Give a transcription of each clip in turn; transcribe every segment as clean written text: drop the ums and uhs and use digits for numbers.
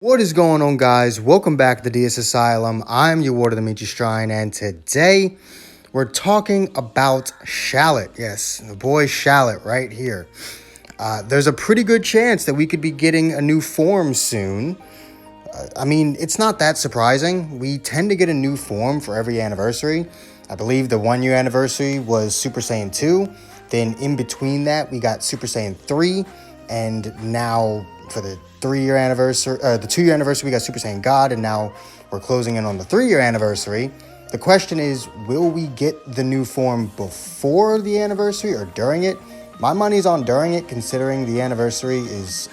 What is going on, guys? Welcome back to DS Asylum. I'm your Ward of the Meat Shrine, and today we're talking about Shallot. Yes, the boy Shallot right here. There's a pretty good chance that we could be getting a new form soon. I mean, it's not that surprising. We tend to get a new form for every anniversary. I believe the 1 year anniversary was Super Saiyan 2. Then in between that, we got Super Saiyan 3. And now for the 3 year anniversary, the 2 year anniversary, we got Super Saiyan God. And now we're closing in on the 3 year anniversary. The question is, will we get the new form before the anniversary or during it? My money's on during it, considering the anniversary is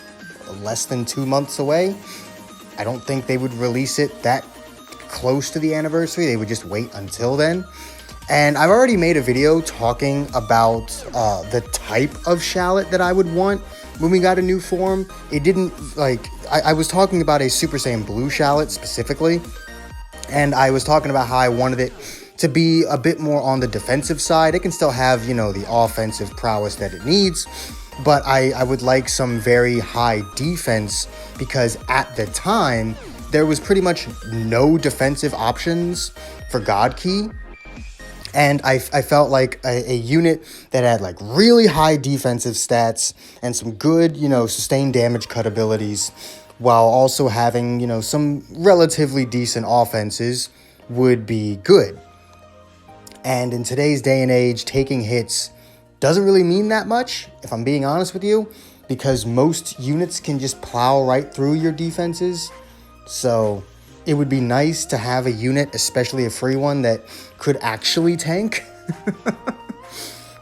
less than 2 months away. I don't think they would release it that close to the anniversary. They would just wait until then. And I've already made a video talking about the type of Shallot that I would want when we got a new form. It didn't, I was talking about a Super Saiyan Blue Shallot specifically. And I was talking about how I wanted it to be a bit more on the defensive side. It can still have, the offensive prowess that it needs. But I would like some very high defense, because at the time, there was pretty much no defensive options for God Key. And I felt like a unit that had like really high defensive stats and some good, sustained damage cut abilities, while also having, some relatively decent offenses would be good. And in today's day and age, taking hits doesn't really mean that much, if I'm being honest with you, because most units can just plow right through your defenses. So it would be nice to have a unit, especially a free one, that could actually tank.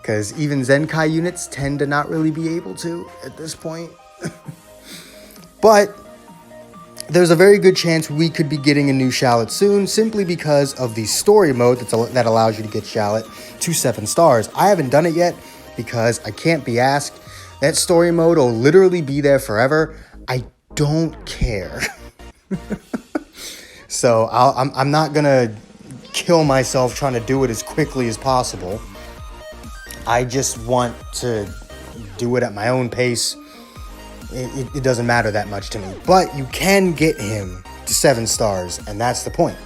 Because even Zenkai units tend to not really be able to at this point. But there's a very good chance we could be getting a new Shallot soon, simply because of the story mode that allows you to get Shallot to 7 stars. I haven't done it yet because I can't be asked. That story mode will literally be there forever. I don't care. So I'm not gonna kill myself trying to do it as quickly as possible. I just want to do it at my own pace. It doesn't matter that much to me. But you can get him to 7 stars, and that's the point.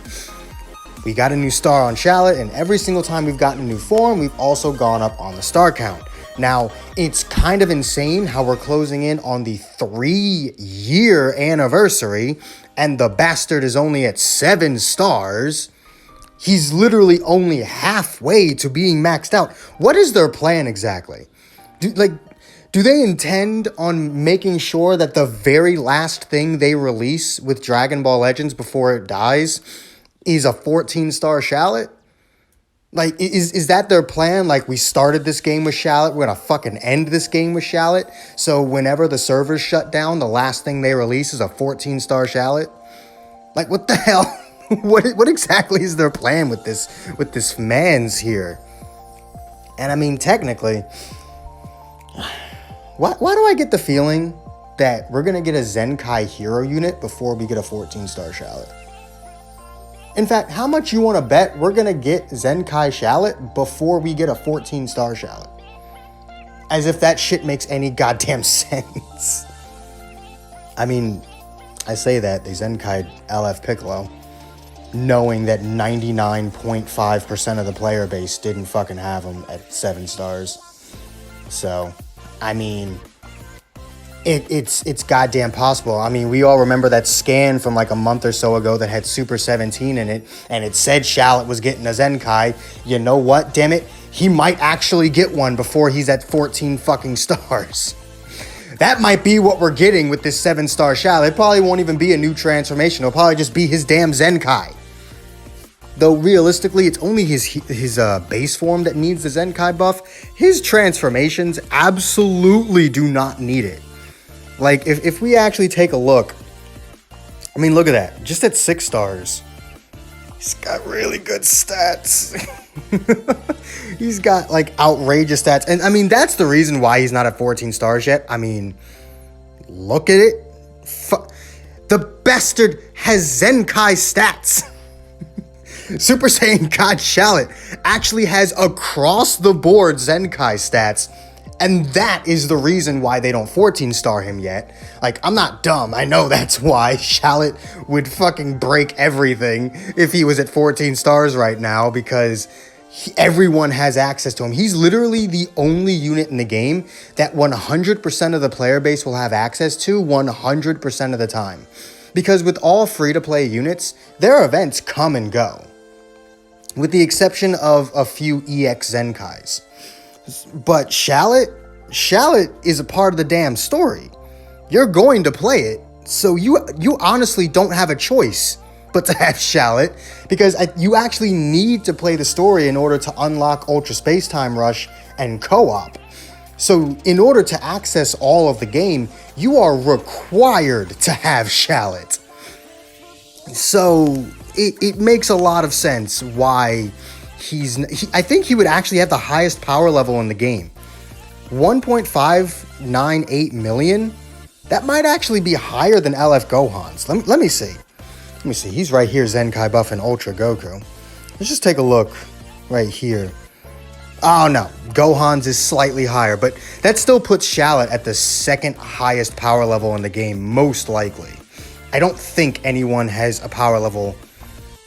We got a new star on Shallot, and every single time we've gotten a new form, we've also gone up on the star count. Now, it's kind of insane how we're closing in on the 3 year anniversary, and the bastard is only at 7 stars. He's literally only halfway to being maxed out. What is their plan exactly? Do they intend on making sure that the very last thing they release with Dragon Ball Legends before it dies is a 14-star Shallot? Like, is that their plan? Like, we started this game with Shallot, we're gonna fucking end this game with Shallot, so whenever the servers shut down, the last thing they release is a 14-star Shallot? Like, what the hell? What exactly is their plan with this man's here? And I mean, technically, why do I get the feeling that we're gonna get a Zenkai hero unit before we get a 14-star Shallot? In fact, how much you want to bet we're going to get Zenkai Shallot before we get a 14-star Shallot? As if that shit makes any goddamn sense. I mean, I say that, they Zenkai LF Piccolo, knowing that 99.5% of the player base didn't fucking have him at 7 stars. So, I mean, it's goddamn possible. I mean, we all remember that scan from like a month or so ago that had Super 17 in it, and it said Shallot was getting a Zenkai. You know what, damn it? He might actually get one before he's at 14 fucking stars. That might be what we're getting with this 7-star Shallot. It probably won't even be a new transformation. It'll probably just be his damn Zenkai. Though realistically, it's only his base form that needs the Zenkai buff. His transformations absolutely do not need it. Like, if we actually take a look, I mean, look at that. Just at 6 stars, he's got really good stats. He's got, like, outrageous stats. And, I mean, that's the reason why he's not at 14 stars yet. I mean, look at it. The bastard has Zenkai stats. Super Saiyan God Shallot actually has across-the-board Zenkai stats And that is the reason why they don't 14 star him yet. Like, I'm not dumb. I know that's why Shallot would fucking break everything if he was at 14 stars right now, because everyone has access to him. He's literally the only unit in the game that 100% of the player base will have access to 100% of the time. Because with all free-to-play units, their events come and go, with the exception of a few EX Zenkais. But Shallot is a part of the damn story. You're going to play it, so you honestly don't have a choice but to have Shallot, because you actually need to play the story in order to unlock Ultra Space Time Rush and co-op. So in order to access all of the game, you are required to have Shallot. So it makes a lot of sense why I think he would actually have the highest power level in the game. 1.598 million? That might actually be higher than LF Gohan's. Let me see. Let me see. He's right here, Zenkai Buff and Ultra Goku. Let's just take a look right here. Oh, no. Gohan's is slightly higher, but that still puts Shallot at the second highest power level in the game, most likely. I don't think anyone has a power level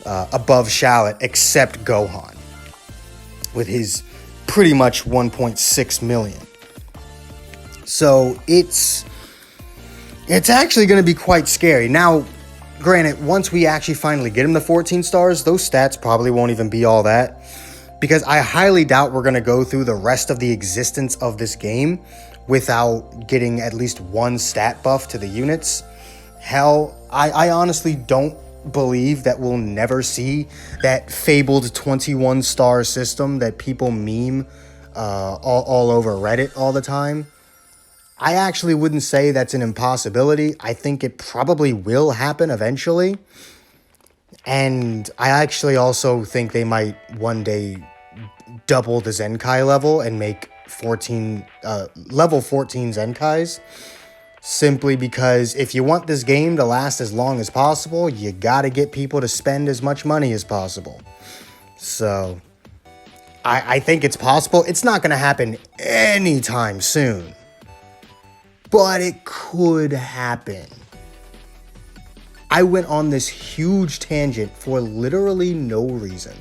above Shallot except Gohan, with his pretty much 1.6 million. So it's actually going to be quite scary. Now, granted, once we actually finally get him to 14 stars, those stats probably won't even be all that, because I highly doubt we're going to go through the rest of the existence of this game without getting at least one stat buff to the units. Hell, I honestly don't believe that we'll never see that fabled 21 star system that people meme all over Reddit all the time. I actually wouldn't say that's an impossibility. I think it probably will happen eventually. And I actually also think they might one day double the Zenkai level and make level 14 Zenkais. Simply because if you want this game to last as long as possible, you gotta get people to spend as much money as possible. So I think it's possible. It's not gonna happen anytime soon, but it could happen. I went on this huge tangent for literally no reason.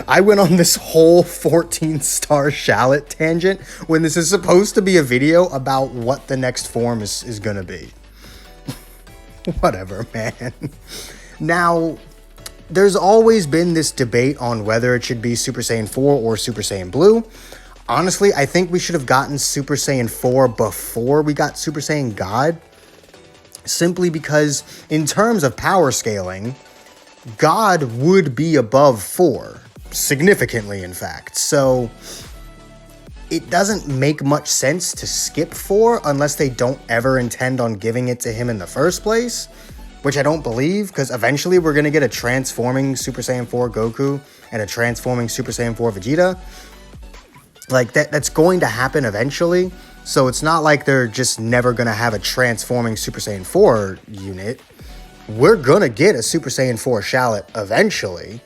I went on this whole 14-star Shallot tangent when this is supposed to be a video about what the next form is going to be. Whatever, man. Now, there's always been this debate on whether it should be Super Saiyan 4 or Super Saiyan Blue. Honestly, I think we should have gotten Super Saiyan 4 before we got Super Saiyan God. Simply because, in terms of power scaling, God would be above 4. Significantly, in fact. So, it doesn't make much sense to skip 4 unless they don't ever intend on giving it to him in the first place. Which I don't believe, because eventually we're going to get a transforming Super Saiyan 4 Goku and a transforming Super Saiyan 4 Vegeta. Like, that's going to happen eventually. So it's not like they're just never going to have a transforming Super Saiyan 4 unit. We're going to get a Super Saiyan 4 Shallot eventually.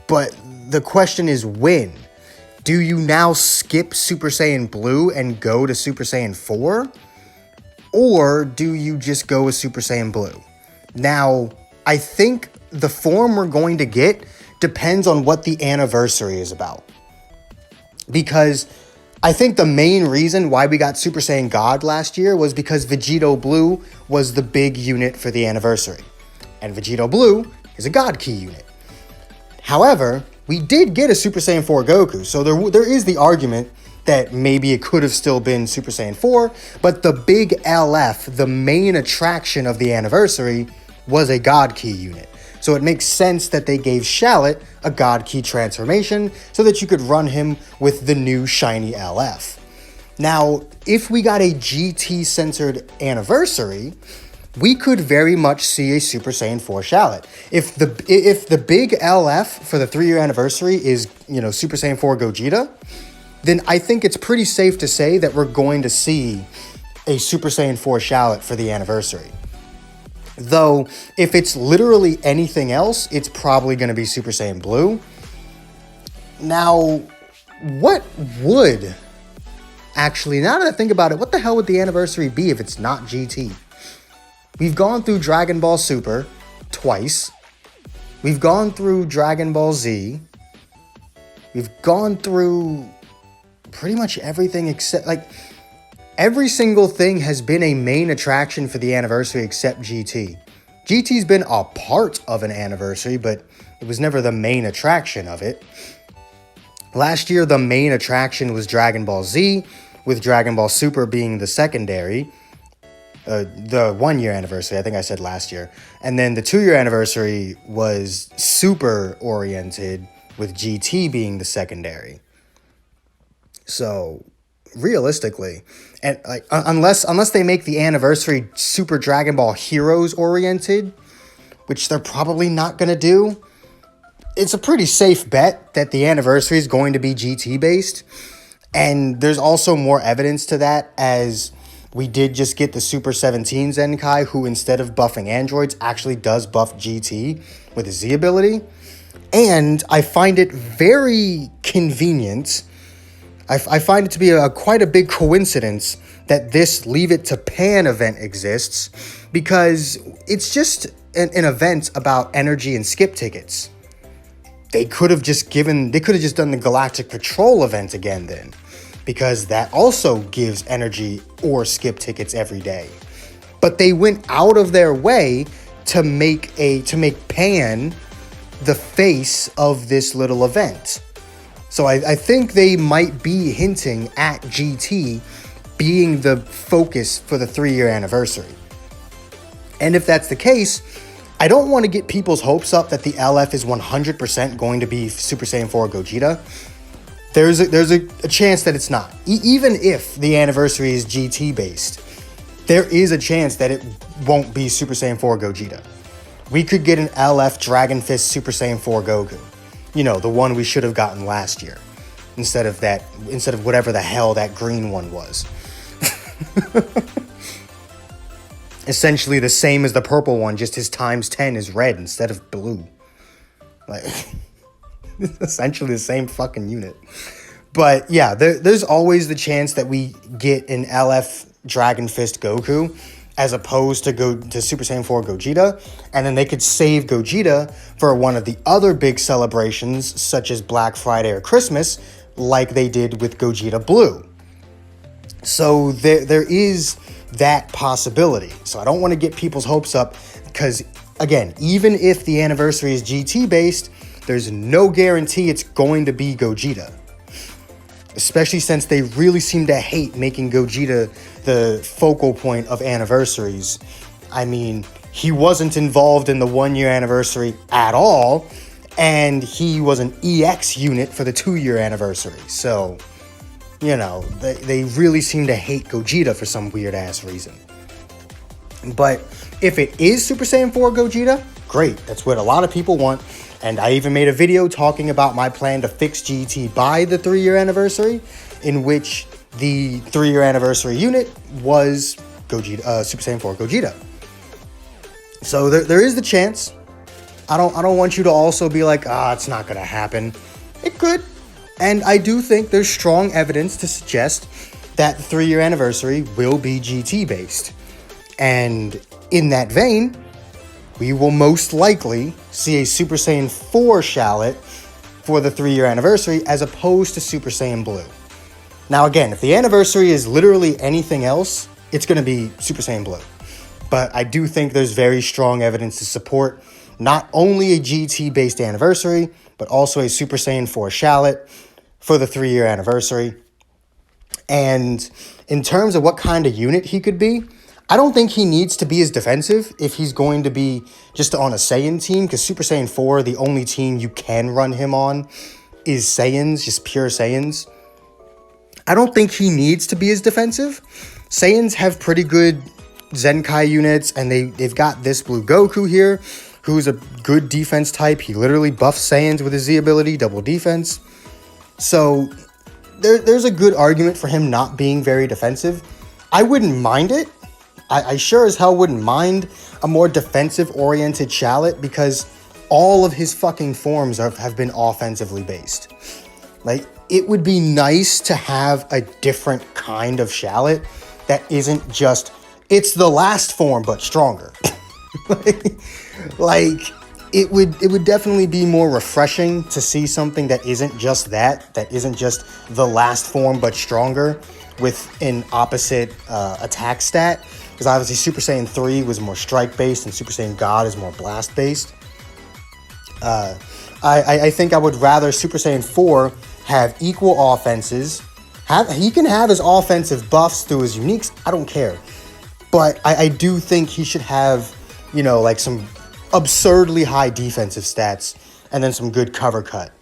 But the question is when? Do you now skip Super Saiyan Blue and go to Super Saiyan 4? Or do you just go with Super Saiyan Blue? Now, I think the form we're going to get depends on what the anniversary is about. Because I think the main reason why we got Super Saiyan God last year was because Vegito Blue was the big unit for the anniversary. And Vegito Blue is a God Key unit. However, we did get a Super Saiyan 4 Goku, so there is the argument that maybe it could have still been Super Saiyan 4, but the big LF, the main attraction of the anniversary, was a God Key unit. So it makes sense that they gave Shallot a God Key transformation so that you could run him with the new shiny LF. Now, if we got a GT-centered anniversary, we could very much see a Super Saiyan 4 Shallot. If the big LF for the 3-year anniversary is, Super Saiyan 4 Gogeta, then I think it's pretty safe to say that we're going to see a Super Saiyan 4 Shallot for the anniversary. Though, if it's literally anything else, it's probably going to be Super Saiyan Blue. Now, what would... Actually, now that I think about it, what the hell would the anniversary be if it's not GT? We've gone through Dragon Ball Super twice. We've gone through Dragon Ball Z. We've gone through pretty much everything except, like, every single thing has been a main attraction for the anniversary except GT. GT's been a part of an anniversary, but it was never the main attraction of it. Last year, the main attraction was Dragon Ball Z, with Dragon Ball Super being the secondary. The 1 year anniversary, I think I said last year. And then the 2 year anniversary was super oriented, with GT being the secondary. So, realistically, and like unless they make the anniversary Super Dragon Ball Heroes oriented, which they're probably not going to do, it's a pretty safe bet that the anniversary is going to be GT based. And there's also more evidence to that, as we did just get the Super 17 Zenkai, who instead of buffing androids actually does buff GT with his Z ability. And I find it very convenient. I find it to be quite a big coincidence that this Leave It to Pan event exists, because it's just an event about energy and skip tickets. They could have just done the Galactic Patrol event again then, because that also gives energy or skip tickets every day. But they went out of their way to make Pan the face of this little event. So I think they might be hinting at GT being the focus for the 3 year anniversary. And if that's the case, I don't want to get people's hopes up that the LF is 100% going to be Super Saiyan 4 Gogeta. There's a chance that it's not. Even if the anniversary is GT based, there is a chance that it won't be Super Saiyan 4 Gogeta. We could get an LF Dragon Fist Super Saiyan 4 Goku. You know, the one we should have gotten last year. Instead of whatever the hell that green one was. Essentially the same as the purple one, just his times 10 is red instead of blue. Like, essentially the same fucking unit. But yeah, there's always the chance that we get an LF Dragon Fist Goku as opposed to Super Saiyan 4 Gogeta, and then they could save Gogeta for one of the other big celebrations, such as Black Friday or Christmas, like they did with Gogeta Blue. So there is that possibility. So I don't want to get people's hopes up, because again, even if the anniversary is GT based, there's no guarantee it's going to be Gogeta. Especially since they really seem to hate making Gogeta the focal point of anniversaries. I mean, he wasn't involved in the 1 year anniversary at all, and he was an EX unit for the 2 year anniversary. So, you know, they really seem to hate Gogeta for some weird ass reason. But if it is Super Saiyan 4 Gogeta, great. That's what a lot of people want. And I even made a video talking about my plan to fix GT by the 3 year anniversary, in which the 3 year anniversary unit was Gogeta, Super Saiyan 4 Gogeta. So there is the chance. I don't want you to also be like, it's not gonna happen. It could. And I do think there's strong evidence to suggest that the 3 year anniversary will be GT based. And in that vein, we will most likely see a Super Saiyan 4 Shallot for the 3 year anniversary as opposed to Super Saiyan Blue. Now again, if the anniversary is literally anything else, it's going to be Super Saiyan Blue. But I do think there's very strong evidence to support not only a GT based anniversary, but also a Super Saiyan 4 Shallot for the 3 year anniversary. And in terms of what kind of unit he could be, I don't think he needs to be as defensive if he's going to be just on a Saiyan team, because Super Saiyan 4, the only team you can run him on is Saiyans, just pure Saiyans. I don't think he needs to be as defensive. Saiyans have pretty good Zenkai units, and they've got this Blue Goku here, who's a good defense type. He literally buffs Saiyans with his Z ability, double defense. So there's a good argument for him not being very defensive. I wouldn't mind it. I sure as hell wouldn't mind a more defensive-oriented Shallot, because all of his fucking forms have been offensively based. Like, it would be nice to have a different kind of Shallot that isn't just, it's the last form, but stronger. like it would definitely be more refreshing to see something that isn't just that isn't just the last form, but stronger with an opposite attack stat. Because obviously Super Saiyan 3 was more strike-based and Super Saiyan God is more blast-based. I think I would rather Super Saiyan 4 have equal offenses. He can have his offensive buffs through his uniques. I don't care. But I do think he should have, you know, like some absurdly high defensive stats and then some good cover cut.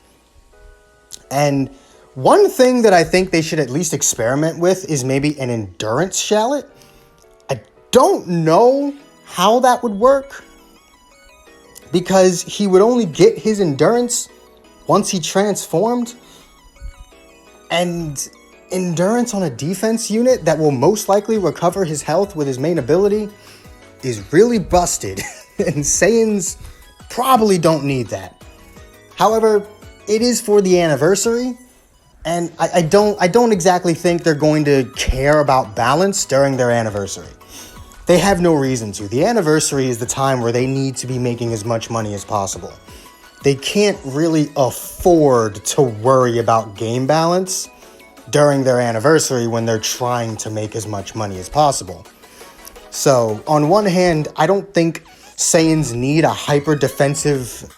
And one thing that I think they should at least experiment with is maybe an endurance Shallot. I don't know how that would work, because he would only get his endurance once he transformed. And endurance on a defense unit that will most likely recover his health with his main ability is really busted. And Saiyans probably don't need that. However, it is for the anniversary, and I don't exactly think they're going to care about balance during their anniversary. They have no reason to. The anniversary is the time where they need to be making as much money as possible. They can't really afford to worry about game balance during their anniversary when they're trying to make as much money as possible. So, on one hand, I don't think Saiyans need a hyper defensive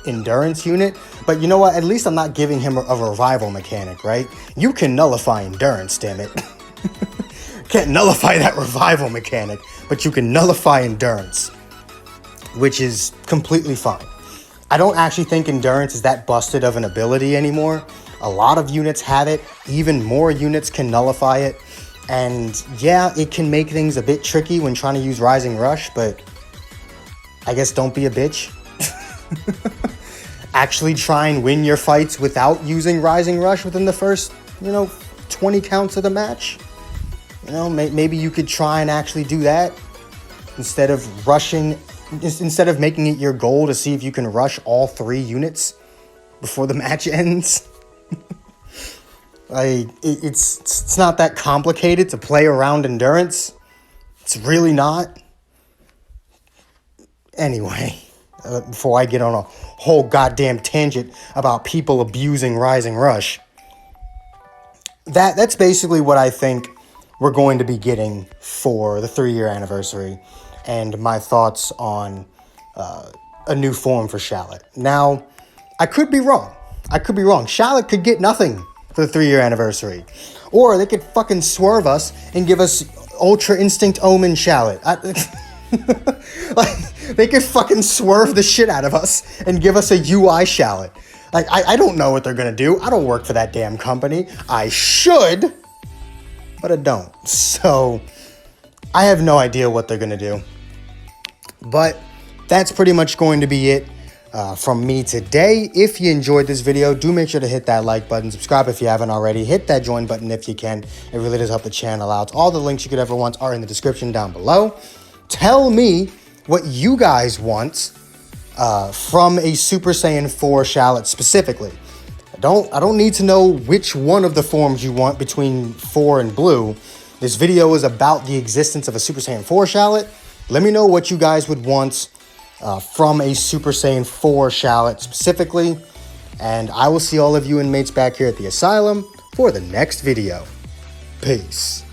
endurance unit, but you know what? At least I'm not giving him a revival mechanic, right? You can nullify endurance, damn it. Can't nullify that revival mechanic, but you can nullify endurance, which is completely fine. I don't actually think endurance is that busted of an ability anymore. A lot of units have it. Even more units can nullify it. And yeah, it can make things a bit tricky when trying to use Rising Rush, but I guess don't be a bitch. Actually try and win your fights without using Rising Rush within the first, 20 counts of the match. Maybe you could try and actually do that instead of making it your goal to see if you can rush all 3 units before the match ends. It's not that complicated to play around endurance. It's really not. Anyway, before I get on a whole goddamn tangent about people abusing Rising Rush, that's basically what I think we're going to be getting for the 3-year anniversary, and my thoughts on a new form for Shallot. Now, I could be wrong. Shallot could get nothing for the 3-year anniversary. Or they could fucking swerve us and give us Ultra Instinct Omen Shallot. They could fucking swerve the shit out of us and give us a UI Shallot. I don't know what they're gonna do. I don't work for that damn company. I should, but I don't. So, I have no idea what they're gonna do. But that's pretty much going to be it from me today. If you enjoyed this video, do make sure to hit that like button, subscribe if you haven't already, hit that join button if you can. It really does help the channel out. All the links you could ever want are in the description down below. Tell me what you guys want from a Super Saiyan 4 Shallot specifically. I don't need to know which one of the forms you want between 4 and Blue. This video is about the existence of a Super Saiyan 4 Shallot. Let me know what you guys would want from a Super Saiyan 4 Shallot specifically. And I will see all of you inmates back here at the asylum for the next video. Peace.